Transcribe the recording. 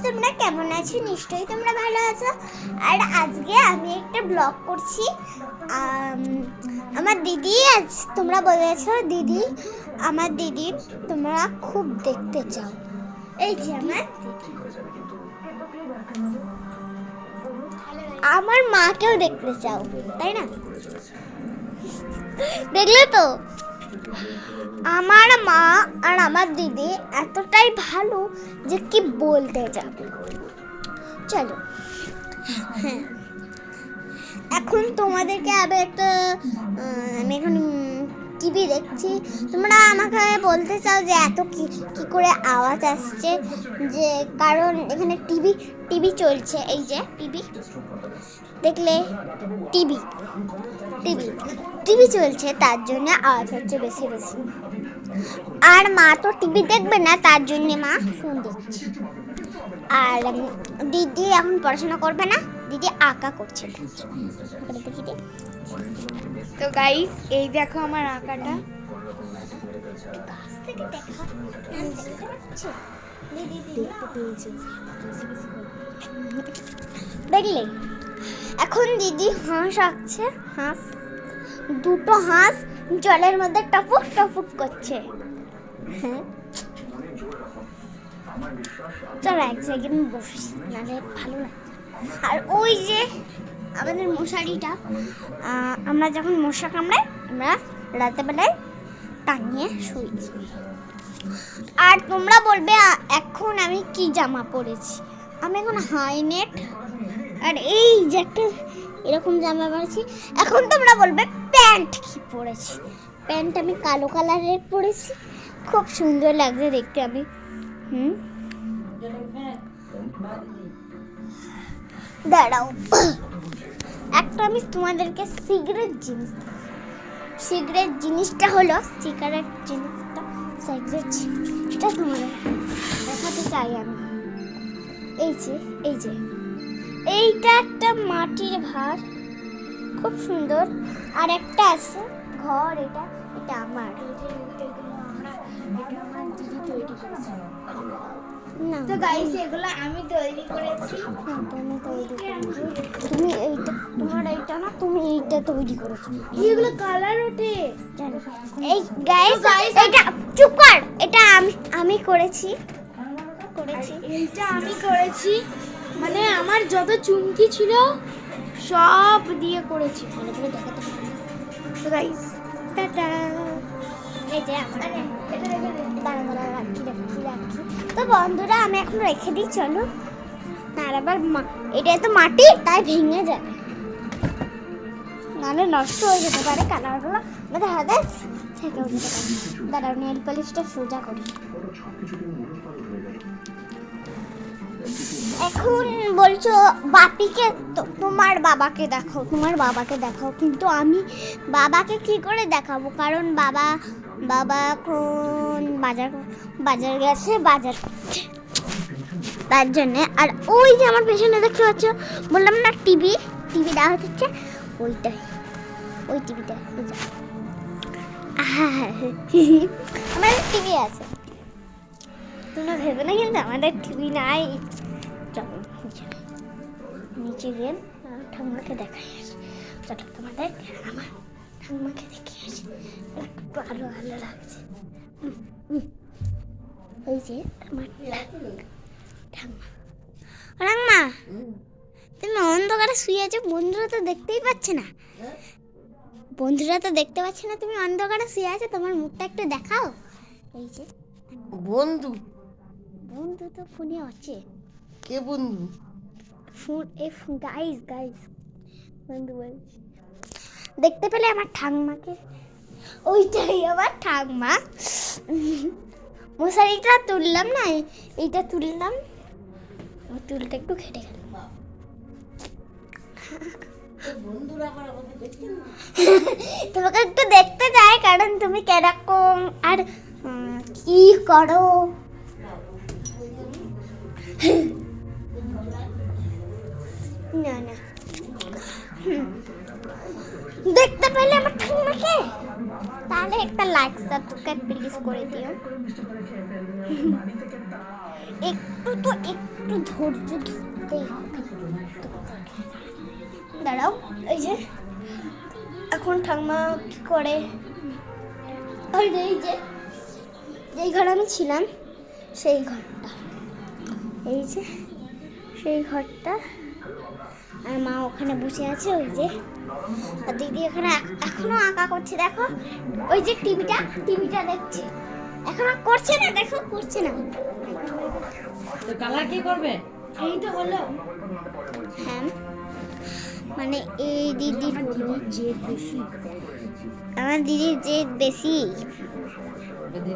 তোমরা কেমন আছো? নিশ্চয়ই তোমরা ভালো আছো। আর আজকে আমি একটা ব্লগ করছি। আমার দিদি, আজ তোমরা বলেছো দিদি, আমার দিদি তোমরা খুব দেখতে চাও। এই যে আমার মাকেও দেখতে চাও, তাই না? দেখলে তো আমার মা আর আমার দিদি এতটাই ভালো যে কি বলতে যাবে। চলো, হ্যাঁ, এখন তোমাদেরকে আবার একটা আমি এখন টিভি দেখছি। তোমরা আমাকে বলতে চাও যে এত কি করে আওয়াজ আসছে, যে কারণ এখানে টিভি চলছে। এই যে টিভি দেখলে, টিভি চলছে, তার জন্য আওয়াজ হচ্ছে বেশি। আর মা তো টিভি দেখবে না, তার জন্য মা ফোন দেখছে। আর দিদি এখন পড়াশোনা করবে না, দিদি আঁকা করছে। তো গাইস, এই দেখো আমার আঁকাটা। দেখলে এখন দিদি হাঁস আঁকছে। দুটো হাঁস জলের মধ্যে টপুক টপুক করছে। হ্যাঁ, চলো এক সেকেন্ড বসি, নাহলে ভালো লাগছে। আর ওই যে আমাদের মশারিটা, আমরা যখন মশা কামড়াই আমরা রাতের বেলায় টাঙিয়ে শুই। আর তোমরা বলবে এখন আমি কি জামা পরেছি। আমি এখন হাই নেট আর এই যে একটা এরকম জামা পরেছি। এখন তোমরা বলবে প্যান্ট কি পরেছি। প্যান্ট আমি কালো কালারের পরেছি, খুব সুন্দর লাগছে দেখতে। আমি দাঁড়াও, একটা আমি তোমাদেরকে সিগারেট জিনিসটা হলো সিগারেট জিনিসটা তোমাদের দেখাতে চাই আমি। এই যে এইটা একটা মাটির ভার, খুব সুন্দর। আর একটা আছে ঘর, এটা আমার দিদি তৈরি করেছে। না তো গাইস, এগুলো আমি তৈরি করেছি। তুমি এইটা, তোমার এইটা না, তুমি এইটা তৈরি করেছো। এগুলো কালার ওঠে। এই গাইস, এটা চুপ কর, এটা আমি করেছি। এইটা আমি করেছি, মানে আমার যত চুমকি ছিল সব দিয়ে করেছি। ভালো করে দেখাতে পারি। তো গাইস, টাটা। এই যে রাখি। তো বন্ধুরা, আমি এখন রেখে দিই, চলো। আর আবার এটা তো মাটি, তাই ভেঙে যাবে, নাহলে নষ্ট হয়ে যেতে পারে কালারগুলো আমাদের হাতে থেকেও যেতে পারে। দাঁড়াও, নেল পলিশটা সোজা করি। এখন বলছো বাপিকে, তোমার বাবাকে দেখাও, কিন্তু আমি বাবাকে কি করে দেখাবো? কারণ বাবা এখন বাজার গেছে, বাজার করতে, তার জন্যে। আর ওই যে আমার পেছনে দেখতে পাচ্ছ, বললাম না টিভি দেওয়া হচ্ছে, ওই টিভিটা। আমাদের টিভি আছে, তোমরা ভেবে না কিন্তু আমাদের টিভি নাই। চলো নিচে গিয়ে ঠাম্মাকে দেখাই আসি। চলো তোমাদের আমার ঠাম্মাকে দেখে আসি, একটু ভালো লাগছে। এই যে আমার ঠাম্মা, তুমি অন্ধকারে শুয়ে আছো, বন্ধুরা তো দেখতেই পাচ্ছে না। তুমি অন্ধকারে শুয়ে আছো, তোমার মুখটা একটু দেখাও। এই যে বন্ধু তো ফোনে আছে। কে বন্ধু? গাইস বন্ধু বলছি। দেখতে পেলে আমার ঠাম্মাকে? ওইটাই আমার ঠাম্মা। মশারিটা তুললাম না, এইটা তুললাম, চুলটা একটু ঘেটে গেল। তোমাকে একটু দেখতে চাই, কারণ তুমি কিরকম আর কি করো। না দেখতে পেলে আমার ঠাম্মাকে, তাহলে একটা লাইক সাবস্ক্রাইব প্লিজ করে দিও। একটু একটু ধৈর্য ধরতেই হবে। দাঁড়াও, এই যে এখন ঠাম্মা কি করে, ওই যে এই যে যেই ঘরে আমি ছিলাম সেই ঘরটা, এই যে সেই ঘরটা, আর মা ওখানে বসে আছে, ওই যে আর দিদি এখানে এখনো আঁকা করছে, দেখো ওই যে টিভিটা দেখছে, এখনো করছে না, দেখো করছে না। তো কালার কি করবে? এই তো হলো। হ্যাঁ মানে এই দিদির জেদ বেশি। আমার দিদির জেদ বেশি। দিদি